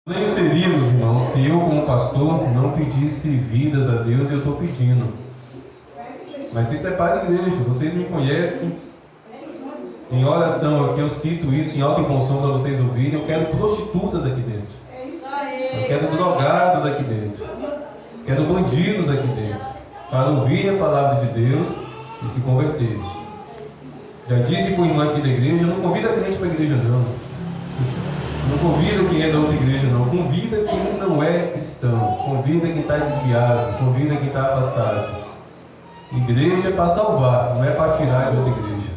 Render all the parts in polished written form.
Nem seríamos, irmãos, se eu, como pastor, não pedisse vidas a Deus, e eu estou pedindo. Mas se prepare, igreja, vocês me conhecem. Em oração aqui, eu cito isso em alta impulsão para vocês ouvirem. Eu quero prostitutas aqui dentro. Eu quero drogados aqui dentro. Eu quero bandidos aqui dentro. Para ouvir a palavra de Deus e se converterem. Já disse para o irmão aqui da igreja, não convida crente para a igreja não. Não convida quem é da outra igreja não. Convida quem não é cristão. Convida quem está desviado. Convida quem está afastado. Igreja é para salvar, não é para tirar de outra igreja.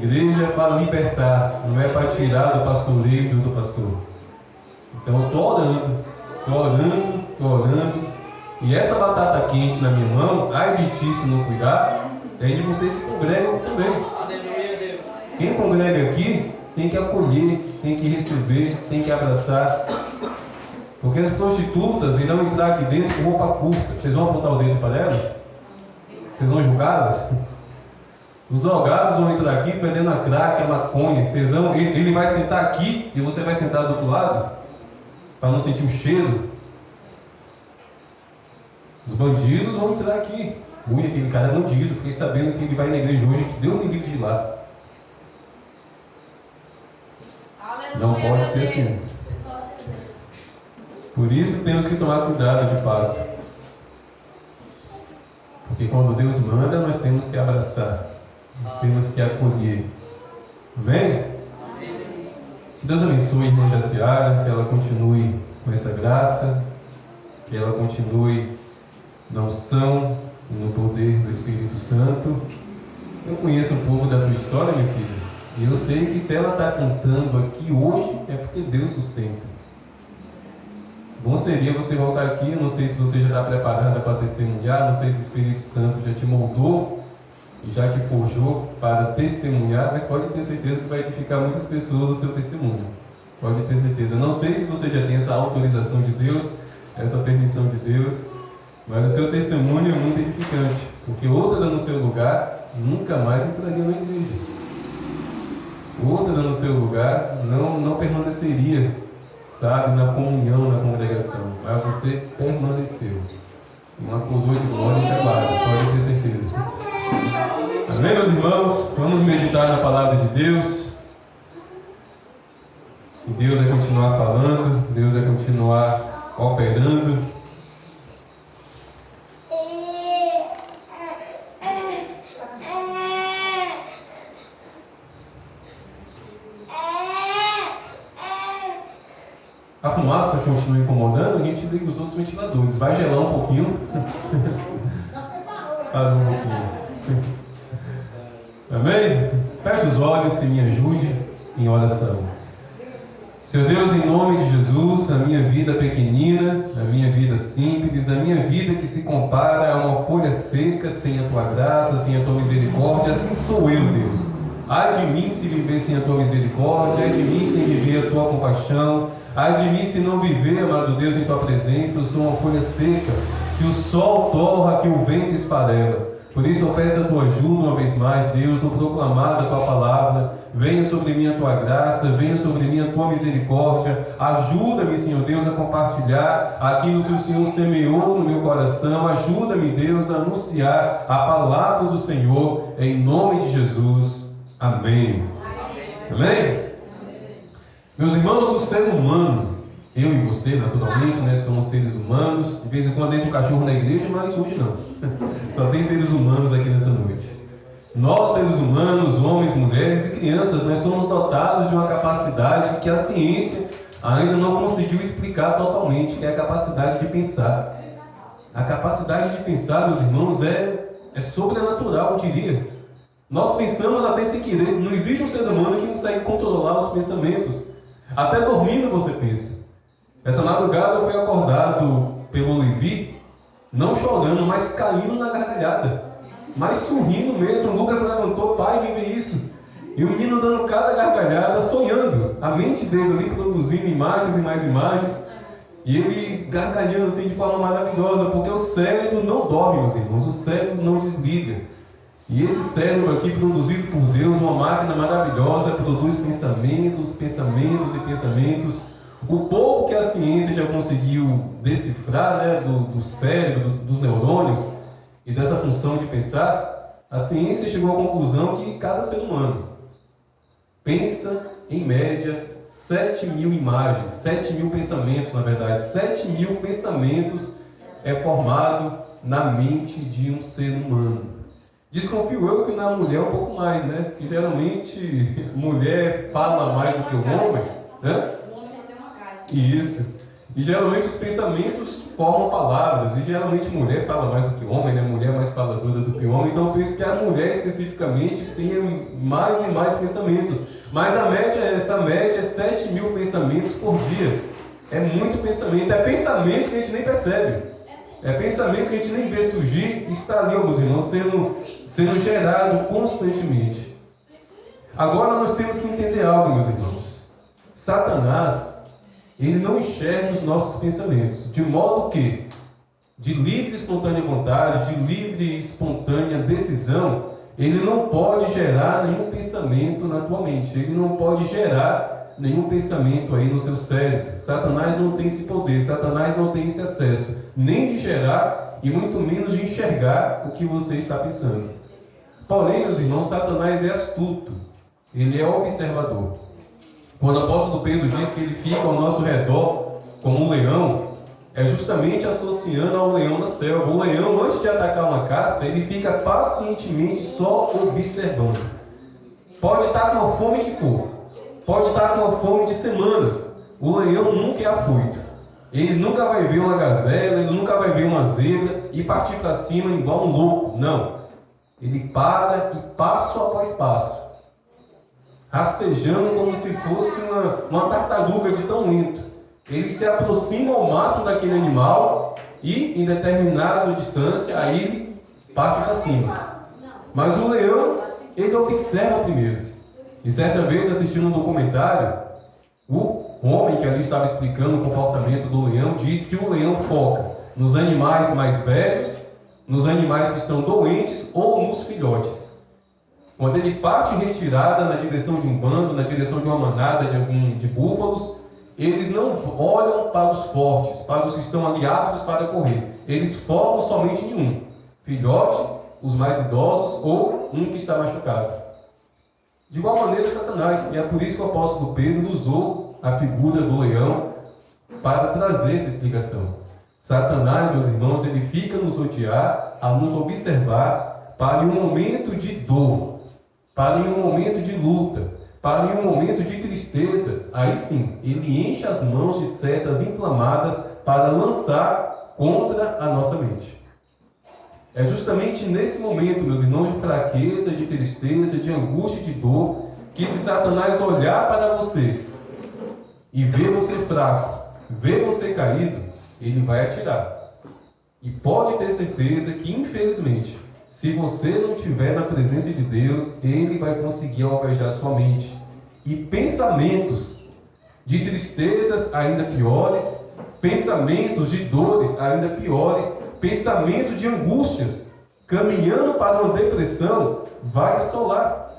Igreja é para libertar, não é para tirar do pastoreio de outro pastor. Então eu estou orando. E essa batata quente na minha mão, ai de ti se não cuidar, aí vocês se congregam também. Aleluia, Deus. Quem congrega aqui tem que acolher, tem que receber, tem que abraçar. Porque as prostitutas irão entrar aqui dentro com roupa curta. Vocês vão apontar o dedo para elas? Vocês vão julgá-las? Os drogados vão entrar aqui fedendo a crack, a maconha. Ele vai sentar aqui e você vai sentar do outro lado para não sentir o cheiro. Os bandidos vão entrar aqui. Ui, aquele cara é bandido. Fiquei sabendo que ele vai na igreja hoje, que Deus me livre de lá. Não pode ser assim. Por isso temos que tomar cuidado de fato. Porque quando Deus manda, nós temos que abraçar. Nós temos que acolher. Amém? Que Deus abençoe a irmã Jaciara, que ela continue com essa graça, que ela continue na unção e no poder do Espírito Santo. Eu conheço um pouco da tua história, minha filha, e eu sei que se ela está cantando aqui hoje, é porque Deus sustenta. Bom seria você voltar aqui, eu não sei se você já está preparada para testemunhar, não sei se o Espírito Santo já te moldou e já te forjou para testemunhar, mas pode ter certeza que vai edificar muitas pessoas o seu testemunho. Pode ter certeza. Não sei se você já tem essa autorização de Deus, essa permissão de Deus, mas o seu testemunho é muito edificante, porque outra no seu lugar nunca mais entraria na igreja. Outra no seu lugar não permaneceria, sabe, na comunhão, na congregação. Mas você permaneceu. Uma coroa de glória e trabalho, pode ter certeza. Amém, meus irmãos? Vamos meditar na palavra de Deus. E Deus vai continuar falando, Deus vai continuar operando. A fumaça continua incomodando, a gente liga os outros ventiladores. Vai gelar um pouquinho. Parou um pouquinho. Amém? Feche os olhos e me ajude em oração. Senhor Deus, em nome de Jesus, a minha vida pequenina, a minha vida simples, a minha vida que se compara a uma folha seca, sem a tua graça, sem a tua misericórdia, assim sou eu, Deus. Ai de mim se viver sem a tua misericórdia, ai de mim sem viver a tua compaixão, ai de mim se não viver, amado Deus, em tua presença. Eu sou uma folha seca, que o sol torra, que o vento esfarela. Por isso eu peço a tua ajuda uma vez mais, Deus, no proclamar da tua palavra. Venha sobre mim a tua graça, venha sobre mim a tua misericórdia. Ajuda-me, Senhor Deus, a compartilhar aquilo que o Senhor semeou no meu coração. Ajuda-me, Deus, a anunciar a palavra do Senhor, em nome de Jesus. Amém. Amém? Meus irmãos, o ser humano, eu e você, naturalmente, né, somos seres humanos. De vez em quando entra um cachorro na igreja, mas hoje não. Só tem seres humanos aqui nessa noite. Nós, seres humanos, homens, mulheres e crianças, nós somos dotados de uma capacidade que a ciência ainda não conseguiu explicar totalmente, que é a capacidade de pensar. A capacidade de pensar, meus irmãos, é sobrenatural, eu diria. Nós pensamos até sem querer. Não existe um ser humano que consegue controlar os pensamentos. Até dormindo você pensa. Essa madrugada eu fui acordado pelo Levi, não chorando, mas caindo na gargalhada, mas sorrindo mesmo. O Lucas levantou: pai, vem ver isso. E o menino dando cada gargalhada, sonhando. A mente dele ali produzindo imagens e mais imagens. E ele gargalhando assim de forma maravilhosa, porque o cérebro não dorme, meus irmãos. O cérebro não desliga. E esse cérebro aqui, produzido por Deus, uma máquina maravilhosa, produz pensamentos, pensamentos e pensamentos. O pouco que a ciência já conseguiu decifrar, né, do cérebro, dos neurônios e dessa função de pensar, a ciência chegou à conclusão que cada ser humano pensa, em média, 7.000 imagens, 7.000 pensamentos, na verdade. 7.000 pensamentos é formado na mente de um ser humano. Desconfio eu que na mulher um pouco mais, né? Porque geralmente mulher fala mais do que o homem, né? O homem só tem uma caixa. Isso. E geralmente os pensamentos formam palavras. E geralmente mulher fala mais do que homem, né? Mulher é mais faladora do que homem. Então eu penso que a mulher especificamente tenha mais e mais pensamentos. Mas essa média é 7.000 pensamentos por dia. É muito pensamento. É pensamento que a gente nem percebe. É pensamento que a gente nem vê surgir. Está ali, meus irmãos, sendo gerado constantemente. Agora nós temos que entender algo, meus irmãos. Satanás, ele não enxerga os nossos pensamentos, de modo que, de livre e espontânea vontade, de livre e espontânea decisão, ele não pode gerar nenhum pensamento na tua mente, ele não pode gerar nenhum pensamento aí no seu cérebro. Satanás não tem esse poder, Satanás não tem esse acesso, nem de gerar e muito menos de enxergar o que você está pensando. Porém, meus irmãos, Satanás é astuto, ele é observador. Quando o apóstolo Pedro diz que ele fica ao nosso redor como um leão, é justamente associando ao leão da selva. O leão, antes de atacar uma caça, ele fica pacientemente só observando. Pode estar com a fome que for, pode estar com a fome de semanas, o leão nunca é afoito. Ele nunca vai ver uma gazela, ele nunca vai ver uma zebra e partir para cima igual um louco. Não. Ele para e passo após passo, rastejando como se fosse uma tartaruga de tão lento. Ele se aproxima ao máximo daquele animal e, em determinada distância, aí ele parte para cima. Mas o leão, ele observa primeiro. E certa vez, assistindo um documentário, o homem que ali estava explicando o comportamento do leão disse que o leão foca nos animais mais velhos, nos animais que estão doentes ou nos filhotes. Quando ele parte em retirada na direção de um bando, na direção de uma manada de búfalos, eles não olham para os fortes, para os que estão ali aptos para correr. Eles focam somente em um: filhote, os mais idosos ou um que está machucado. De igual maneira, Satanás, e é por isso que o apóstolo Pedro usou a figura do leão para trazer essa explicação. Satanás, meus irmãos, ele fica a nos odiar, a nos observar para em um momento de dor, para em um momento de luta, para em um momento de tristeza, aí sim, ele enche as mãos de setas inflamadas para lançar contra a nossa mente. É justamente nesse momento, meus irmãos, de fraqueza, de tristeza, de angústia e de dor, que se Satanás olhar para você e ver você fraco, ver você caído, ele vai atirar. E pode ter certeza que, infelizmente, se você não estiver na presença de Deus, ele vai conseguir alvejar sua mente. E pensamentos de tristezas ainda piores, pensamentos de dores ainda piores, pensamentos de angústias, caminhando para uma depressão, vai assolar,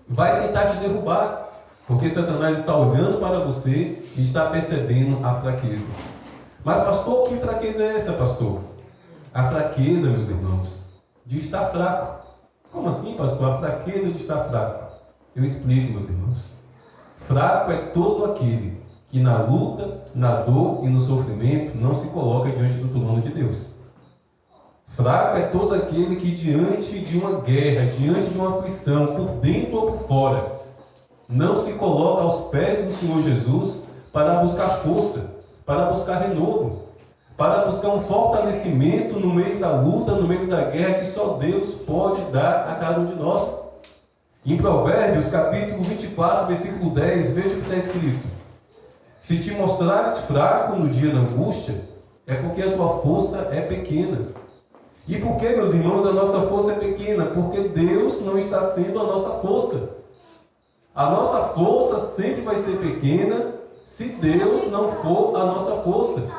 vai tentar te derrubar, porque Satanás está olhando para você e está percebendo a fraqueza. Mas pastor, que fraqueza é essa, pastor? A fraqueza, meus irmãos, de estar fraco. Como assim, pastor? A fraqueza de estar fraco. Eu explico, meus irmãos. Fraco é todo aquele que na luta, na dor e no sofrimento não se coloca diante do trono de Deus. Fraco é todo aquele que diante de uma guerra, diante de uma aflição, por dentro ou por fora, não se coloca aos pés do Senhor Jesus para buscar força, para buscar renovo, para buscar um fortalecimento no meio da luta, no meio da guerra que só Deus pode dar a cada um de nós. Em Provérbios, capítulo 24, versículo 10, veja o que está escrito: se te mostrares fraco no dia da angústia, é porque a tua força é pequena. E por que, meus irmãos, a nossa força é pequena? Porque Deus não está sendo a nossa força. A nossa força sempre vai ser pequena se Deus não for a nossa força.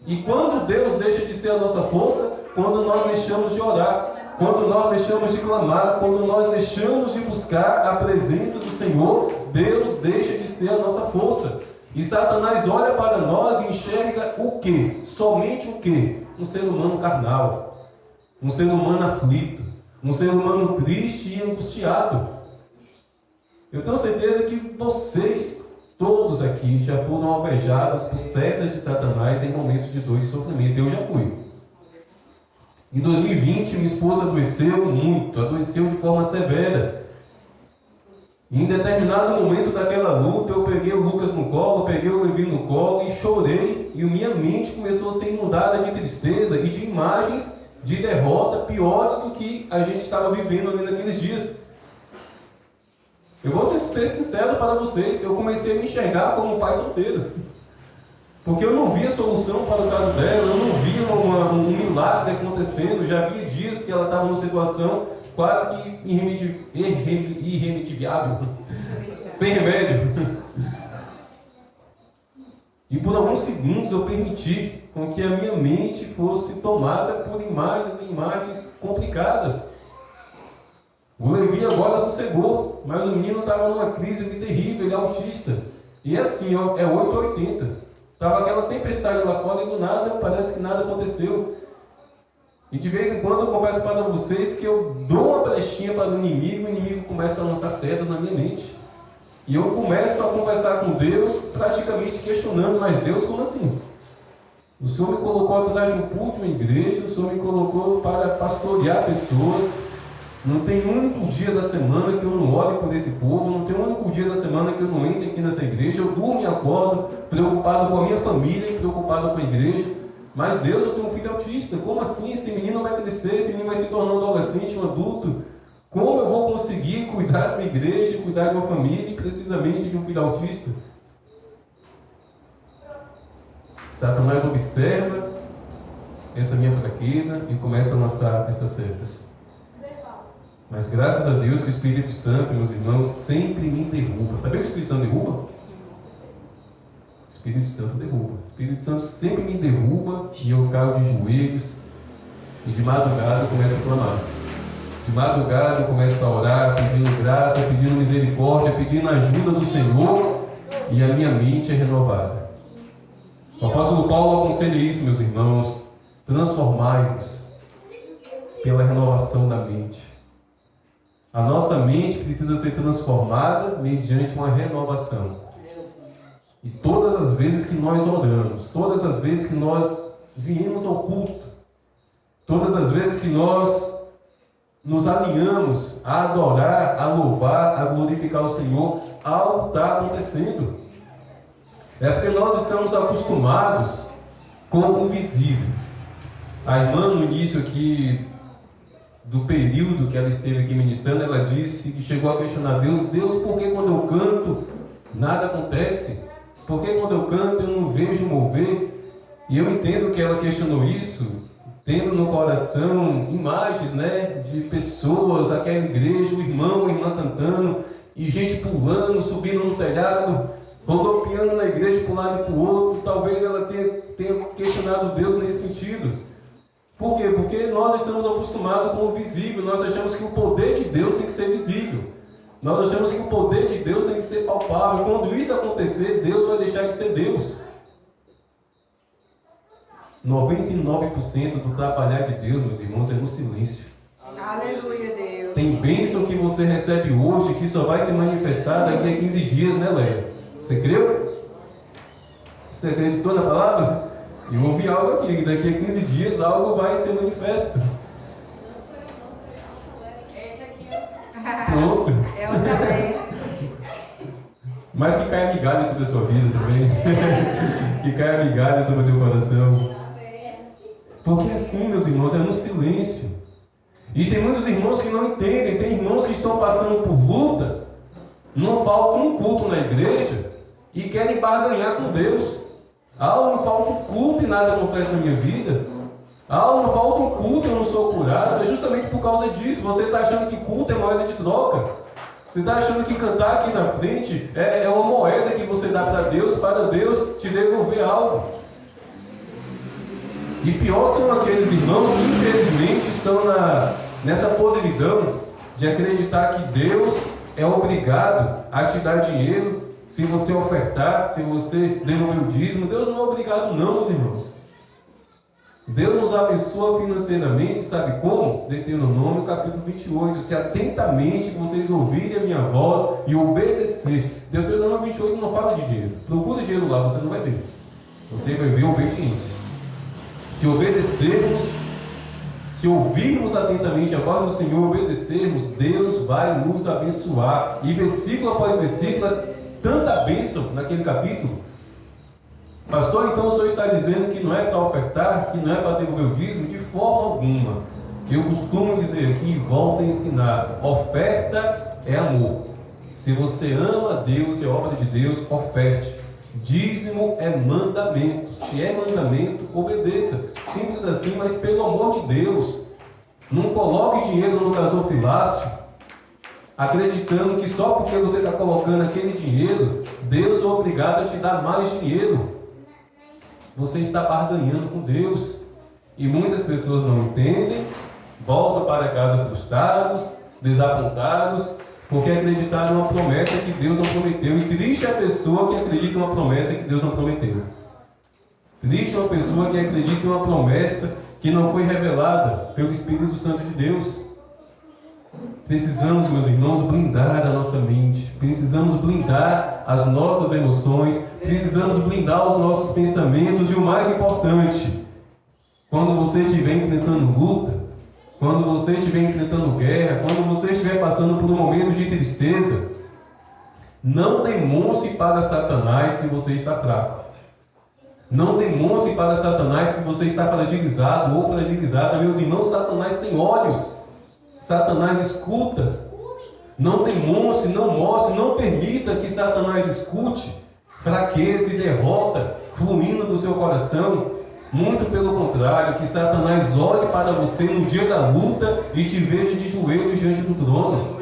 E quando Deus deixa de ser a nossa força? Quando nós deixamos de orar, quando nós deixamos de clamar, quando nós deixamos de buscar a presença do Senhor, Deus deixa de ser a nossa força. E Satanás olha para nós e enxerga o quê? Somente o quê? Um ser humano carnal, um ser humano aflito, um ser humano triste e angustiado. Eu tenho certeza que vocês, todos aqui, já foram alvejados por setas de Satanás em momentos de dor e sofrimento. Eu já fui. Em 2020, minha esposa adoeceu muito, adoeceu de forma severa. E em determinado momento daquela luta, eu peguei o Lucas no colo, peguei o Levi no colo e chorei. E minha mente começou a ser inundada de tristeza e de imagens de derrota piores do que a gente estava vivendo ali naqueles dias. Eu vou ser sincero para vocês, eu comecei a me enxergar como um pai solteiro. Porque eu não via solução para o caso dela, eu não via um milagre acontecendo. Já havia dias que ela estava numa situação quase que irremediável, sem remédio. E por alguns segundos eu permiti com que a minha mente fosse tomada por imagens e imagens complicadas. O Levi agora sossegou, mas o menino estava numa crise terrível, ele é autista. E assim, ó, é 880. Estava aquela tempestade lá fora e do nada parece que nada aconteceu. E de vez em quando eu confesso para vocês que eu dou uma brechinha para o inimigo começa a lançar setas na minha mente. E eu começo a conversar com Deus, praticamente questionando, mas Deus, como assim? O Senhor me colocou atrás de um púlpito, uma igreja, o Senhor me colocou para pastorear pessoas. Não tem um único dia da semana que eu não ore por esse povo, não tem um único dia da semana que eu não entre aqui nessa igreja. Eu durmo e acordo preocupado com a minha família e preocupado com a igreja. Mas Deus, eu tenho um filho autista, como assim? Esse menino vai crescer, esse menino vai se tornar um adolescente, um adulto. Como eu vou conseguir cuidar de uma igreja, cuidar de uma família e precisamente de um filho autista? Satanás observa essa minha fraqueza e começa a lançar essas setas. Mas graças a Deus que o Espírito Santo, meus irmãos, sempre me derruba. Sabia que o Espírito Santo derruba? O Espírito Santo derruba. O Espírito Santo sempre me derruba e eu caio de joelhos. E de madrugada eu começo a clamar. De madrugada eu começo a orar, pedindo graça, pedindo misericórdia, pedindo ajuda do Senhor. E a minha mente é renovada. O apóstolo Paulo aconselha isso, meus irmãos. Transformai-vos pela renovação da mente. A nossa mente precisa ser transformada mediante uma renovação. E todas as vezes que nós oramos, todas as vezes que nós viemos ao culto, todas as vezes que nós nos alinhamos a adorar, a louvar, a glorificar o Senhor, algo está acontecendo. É porque nós estamos acostumados com o visível. A irmã, no início aqui do período que ela esteve aqui ministrando, ela disse que chegou a questionar Deus: Deus, por que quando eu canto nada acontece? Por que quando eu canto eu não vejo mover? E eu entendo que ela questionou isso, tendo no coração imagens, de pessoas, aquela igreja, o irmão, a irmã cantando, e gente pulando, subindo no telhado, rodopiando na igreja para um lado e para o outro. Talvez ela tenha questionado Deus nesse sentido. Por quê? Porque nós estamos acostumados com o visível. Nós achamos que o poder de Deus tem que ser visível. Nós achamos que o poder de Deus tem que ser palpável. Quando isso acontecer, Deus vai deixar de ser Deus. 99% do trabalhar de Deus, meus irmãos, é no silêncio. Aleluia, Deus. Tem bênção que você recebe hoje que só vai se manifestar daqui a 15 dias, né, Leia? Você creu? Você acreditou na palavra? Eu ouvi algo aqui, que daqui a 15 dias algo vai ser manifesto. Esse aqui Pronto. é o também. Mas que caia migalha sobre a sua vida também. Que caia migalha sobre o teu coração. Porque assim, meus irmãos, é no silêncio. E tem muitos irmãos que não entendem. Tem irmãos que estão passando por luta, não falta um culto na igreja e querem barganhar com Deus. Não falta um culto e nada acontece na minha vida. Não falta um culto e eu não sou curado. É justamente por causa disso. Você está achando que culto é moeda de troca. Você está achando que cantar aqui na frente é uma moeda que você dá para Deus te devolver algo. E pior são aqueles irmãos que infelizmente estão nessa podridão de acreditar que Deus é obrigado a te dar dinheiro se você ofertar, se você devolver o dízimo. Deus não é obrigado não, meus irmãos. Deus nos abençoa financeiramente, sabe como? Deuteronômio capítulo 28. Se atentamente vocês ouvirem a minha voz e obedecerem. Deuteronômio 28 não fala de dinheiro. Procura dinheiro lá, você não vai ver. Você vai ver obediência. Se obedecermos, se ouvirmos atentamente a voz do Senhor, obedecermos, Deus vai nos abençoar. E versículo após versículo, tanta bênção naquele capítulo. Pastor, então o senhor está dizendo que não é para ofertar, que não é para devolver o dízimo? De forma alguma. Eu costumo dizer aqui e volto a ensinar: oferta é amor. Se você ama Deus, é obra de Deus, oferte. Dízimo é mandamento. Se é mandamento, obedeça. Simples assim, mas pelo amor de Deus, não coloque dinheiro no gasofilácio, acreditando que só porque você está colocando aquele dinheiro, Deus é obrigado a te dar mais dinheiro. Você está barganhando com Deus. E muitas pessoas não entendem, voltam para casa frustrados, desapontados, porque acreditaram numa promessa que Deus não prometeu. E triste é a pessoa que acredita em uma promessa que Deus não prometeu. Triste é uma pessoa que acredita em uma promessa que não foi revelada pelo Espírito Santo de Deus. Precisamos, meus irmãos, blindar a nossa mente. Precisamos blindar as nossas emoções. Precisamos blindar os nossos pensamentos. E o mais importante, quando você estiver enfrentando luta, quando você estiver enfrentando guerra, quando você estiver passando por um momento de tristeza, não demonstre para Satanás que você está fraco. Não demonstre para Satanás que você está fragilizado ou fragilizada. Meus irmãos, Satanás tem olhos. Satanás escuta. Não demonstre, não mostre, não permita que Satanás escute fraqueza e derrota fluindo do seu coração. Muito pelo contrário, que Satanás olhe para você no dia da luta e te veja de joelhos diante do trono.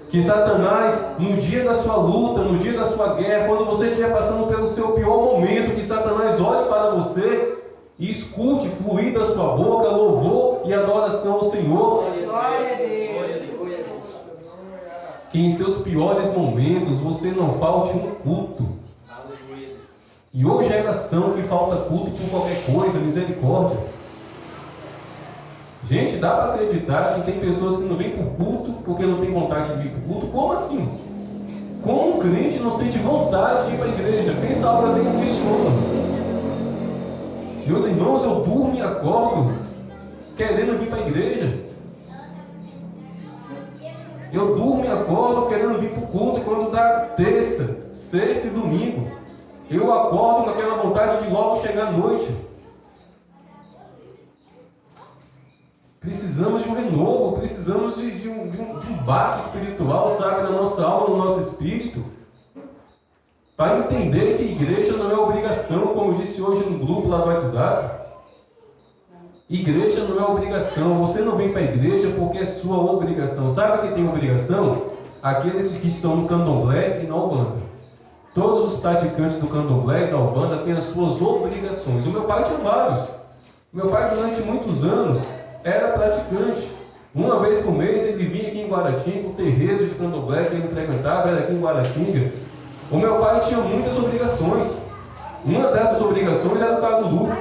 Que Satanás, no dia da sua luta, no dia da sua guerra, quando você estiver passando pelo seu pior momento, que Satanás olhe para você e escute fluir da sua boca louvor e adoração ao Senhor. Glória a Deus. Que em seus piores momentos você não falte um culto. E hoje é geração que falta culto por qualquer coisa, misericórdia. Gente, dá para acreditar que tem pessoas que não vêm por culto porque não tem vontade de vir por culto? Como assim? Como um crente não sente vontade de ir para a igreja? Pensa algo assim que questiona. Meus irmãos, eu durmo e acordo querendo vir para a igreja. Eu durmo e acordo querendo vir para o culto, e quando dá terça, sexta e domingo, eu acordo com aquela vontade de logo chegar à noite. Precisamos de um renovo, precisamos de um baque espiritual, sabe, na nossa alma, no nosso espírito, para entender que igreja não é obrigação, como eu disse hoje no grupo lá do WhatsApp. Igreja não é obrigação. Você não vem para a igreja porque é sua obrigação. Sabe quem tem obrigação? Aqueles que estão no candomblé e na Umbanda. Todos os praticantes do candomblé e da Umbanda têm as suas obrigações. O meu pai tinha vários. Meu pai, durante muitos anos, era praticante. Uma vez por mês ele vinha aqui em Guaratinga, o terreiro de candomblé que ele frequentava era aqui em Guaratinga. O meu pai tinha muitas obrigações. Uma dessas obrigações era o caruru.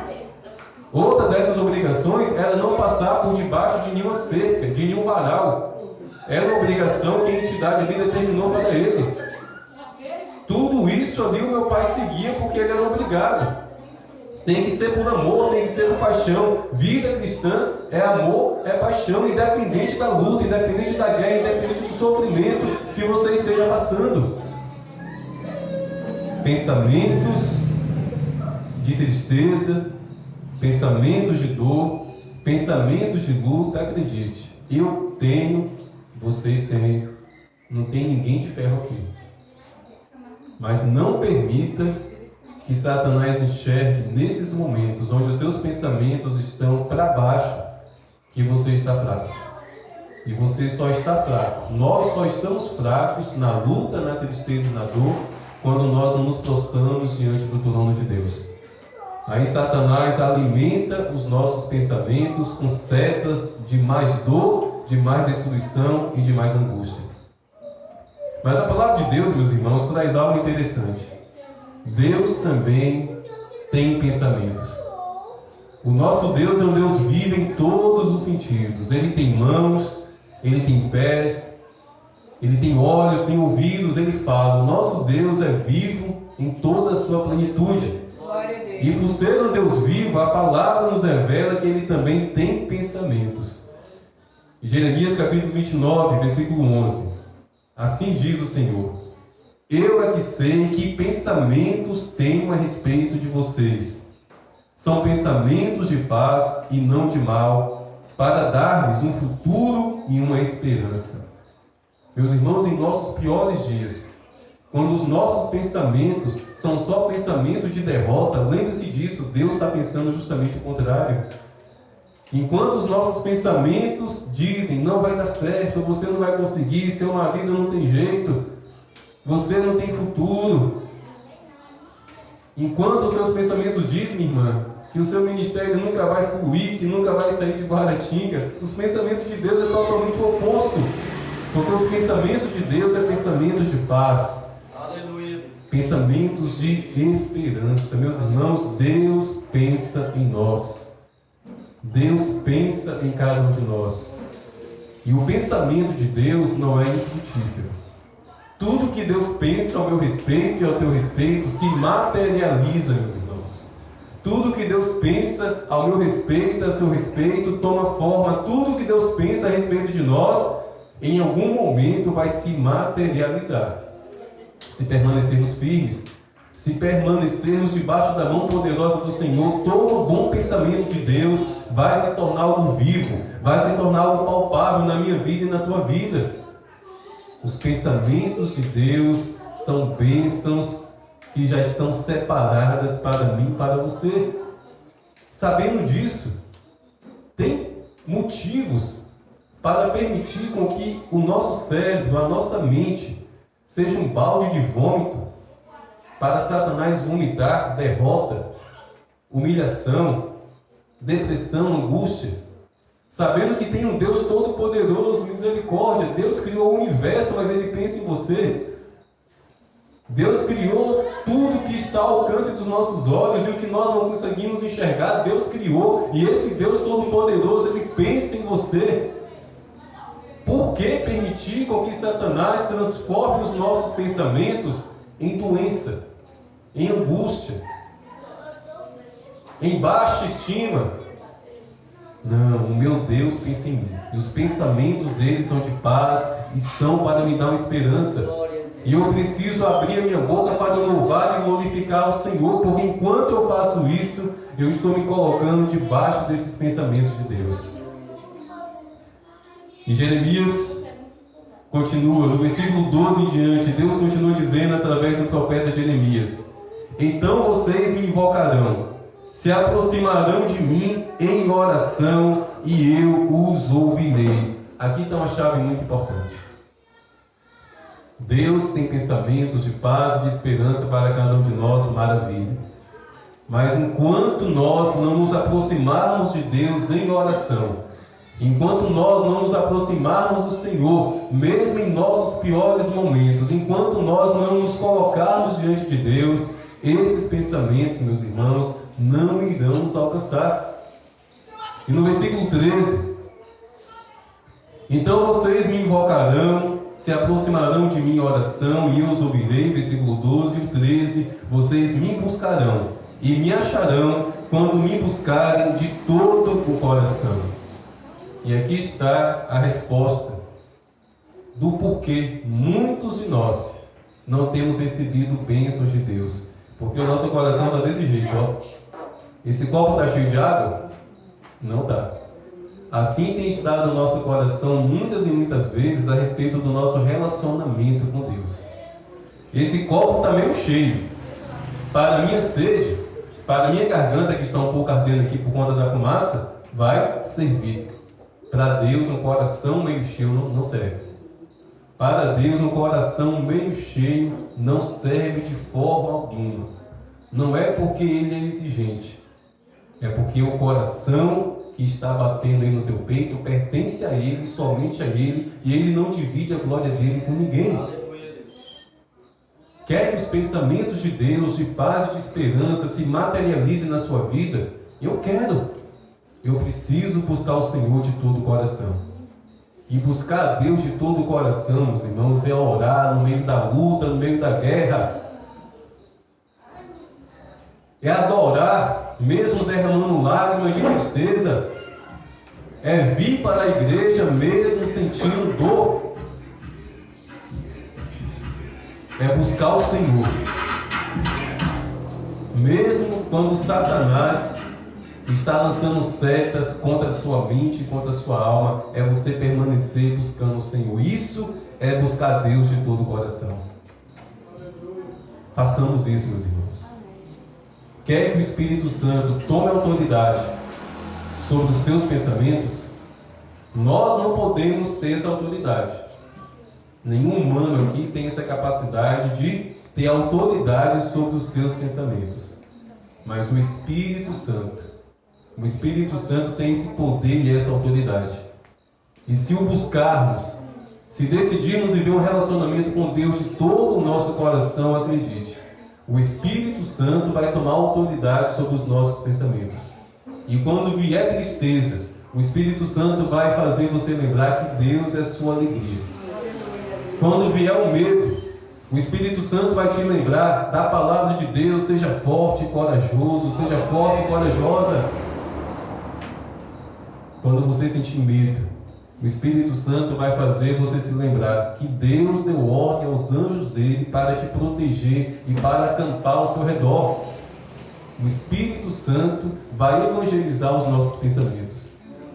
Outra dessas obrigações era não passar por debaixo de nenhuma cerca, de nenhum varal. Era uma obrigação que a entidade ali determinou para ele. Tudo isso ali o meu pai seguia porque ele era obrigado. Tem que ser por amor, tem que ser por paixão. Vida cristã é amor, é paixão, independente da luta, independente da guerra, independente do sofrimento que você esteja passando. Pensamentos de tristeza, pensamentos de dor, pensamentos de luta, acredite. Eu tenho, vocês têm, não tem ninguém de ferro aqui. Mas não permita que Satanás enxergue nesses momentos onde os seus pensamentos estão para baixo, que você está fraco. E você só está fraco. Nós só estamos fracos na luta, na tristeza e na dor, quando nós não nos prostramos diante do trono de Deus. Aí Satanás alimenta os nossos pensamentos com setas de mais dor, de mais destruição e de mais angústia. Mas a palavra de Deus, meus irmãos, traz algo interessante. Deus também tem pensamentos. O nosso Deus é um Deus vivo em todos os sentidos. Ele tem mãos, Ele tem pés, Ele tem olhos, tem ouvidos, Ele fala. O nosso Deus é vivo em toda a sua plenitude. Glória a Deus. E por ser um Deus vivo, a palavra nos revela que Ele também tem pensamentos. Jeremias capítulo 29, versículo 11. Assim diz o Senhor: eu é que sei que pensamentos tenho a respeito de vocês. São pensamentos de paz e não de mal, para dar-lhes um futuro e uma esperança. Meus irmãos, em nossos piores dias, quando os nossos pensamentos são só pensamentos de derrota, lembre-se disso, Deus está pensando justamente o contrário. Enquanto os nossos pensamentos dizem, não vai dar certo, você não vai conseguir, seu marido não tem jeito, você não tem futuro. Enquanto os seus pensamentos dizem, minha irmã, que o seu ministério nunca vai fluir, que nunca vai sair de Guaratinga, os pensamentos de Deus é totalmente o oposto. Porque os pensamentos de Deus é pensamentos de paz. Aleluia. Pensamentos de esperança. Meus irmãos, Deus pensa em nós. Deus pensa em cada um de nós. E o pensamento de Deus não é infrutífero. Tudo que Deus pensa ao meu respeito e ao teu respeito se materializa, meus irmãos. Tudo que Deus pensa ao meu respeito, a seu respeito, toma forma. Tudo que Deus pensa a respeito de nós, em algum momento vai se materializar. Se permanecermos firmes, se permanecermos debaixo da mão poderosa do Senhor, todo bom pensamento de Deus vai se tornar algo vivo, vai se tornar algo palpável na minha vida e na tua vida. Os pensamentos de Deus são bênçãos que já estão separadas para mim e para você. Sabendo disso, tem motivos para permitir com que o nosso cérebro, a nossa mente, seja um balde de vômito para Satanás vomitar derrota, humilhação, depressão, angústia. Sabendo que tem um Deus todo-poderoso, misericórdia. Deus criou o universo, mas Ele pensa em você. Deus criou tudo que está ao alcance dos nossos olhos e o que nós não conseguimos enxergar, Deus criou. E esse Deus todo-poderoso, Ele pensa em você. Por que permitir com que Satanás transforme os nossos pensamentos em doença, em angústia, em baixa estima? Não, o meu Deus pensa em mim. E os pensamentos dele são de paz e são para me dar uma esperança. E eu preciso abrir a minha boca para louvar e glorificar ao Senhor, porque enquanto eu faço isso, eu estou me colocando debaixo desses pensamentos de Deus. E Jeremias continua, no versículo 12 em diante, Deus continua dizendo através do profeta Jeremias: então vocês me invocarão, se aproximarão de mim em oração e eu os ouvirei. Aqui está uma chave muito importante. Deus tem pensamentos de paz e de esperança para cada um de nós, maravilha. Mas enquanto nós não nos aproximarmos de Deus em oração, enquanto nós não nos aproximarmos do Senhor, mesmo em nossos piores momentos, enquanto nós não nos colocarmos diante de Deus, esses pensamentos, meus irmãos, não irão nos alcançar. E no versículo 13: então vocês me invocarão, se aproximarão de mim em oração e eu os ouvirei. Versículo 12 e 13: vocês me buscarão e me acharão quando me buscarem de todo o coração. E aqui está a resposta do porquê muitos de nós não temos recebido bênçãos de Deus. Porque o nosso coração está desse jeito, ó. Esse copo está cheio de água? Não está. Assim tem estado o nosso coração muitas e muitas vezes a respeito do nosso relacionamento com Deus. Esse copo está meio cheio. Para a minha sede, para a minha garganta que está um pouco ardendo aqui por conta da fumaça, vai servir. Para Deus um coração meio cheio não serve. Para Deus um coração meio cheio não serve de forma alguma. Não é porque Ele é exigente, é porque o coração que está batendo aí no teu peito pertence a Ele, somente a Ele, e Ele não divide a glória dele com ninguém. Aleluia. quer que os pensamentos de Deus, de paz e de esperança se materializem na sua vida, eu quero. Eu preciso buscar o Senhor de todo o coração. E buscar a Deus de todo o coração, meus irmãos, é orar no meio da luta, no meio da guerra. É adorar, mesmo derramando lágrimas de tristeza. É vir para a igreja, mesmo sentindo dor. É buscar o Senhor. Mesmo quando Satanás está lançando setas contra a sua mente, contra a sua alma, é você permanecer buscando o Senhor. Isso é buscar Deus de todo o coração. Façamos isso, meus irmãos. Quer que o Espírito Santo tome autoridade sobre os seus pensamentos? Nós não podemos ter essa autoridade. Nenhum humano aqui tem essa capacidade de ter autoridade sobre os seus pensamentos. Mas o Espírito Santo tem esse poder e essa autoridade. E se o buscarmos, se decidirmos viver um relacionamento com Deus de todo o nosso coração, acredite, o Espírito Santo vai tomar autoridade sobre os nossos pensamentos. E quando vier tristeza, o Espírito Santo vai fazer você lembrar que Deus é sua alegria. Quando vier o medo, o Espírito Santo vai te lembrar da palavra de Deus. Seja forte e corajoso, seja forte e corajosa. Quando você sentir medo, o Espírito Santo vai fazer você se lembrar que Deus deu ordem aos anjos dele para te proteger e para acampar ao seu redor. O Espírito Santo vai evangelizar os nossos pensamentos.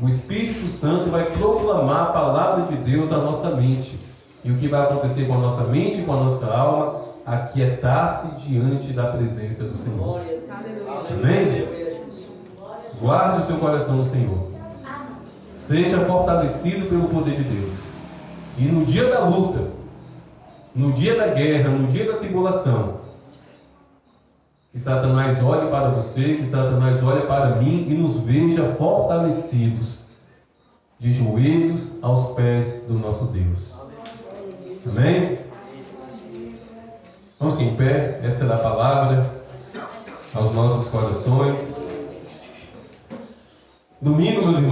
O Espírito Santo vai proclamar a palavra de Deus à nossa mente. E o que vai acontecer com a nossa mente e com a nossa alma? Aquietar-se diante da presença do Senhor. Amém? Guarde o seu coração no Senhor. Seja fortalecido pelo poder de Deus. E no dia da luta, no dia da guerra, no dia da tribulação, que Satanás olhe para você, que Satanás olhe para mim e nos veja fortalecidos, de joelhos aos pés do nosso Deus. Amém? Vamos em pé, essa é a palavra aos nossos corações. Domingo, meus irmãos.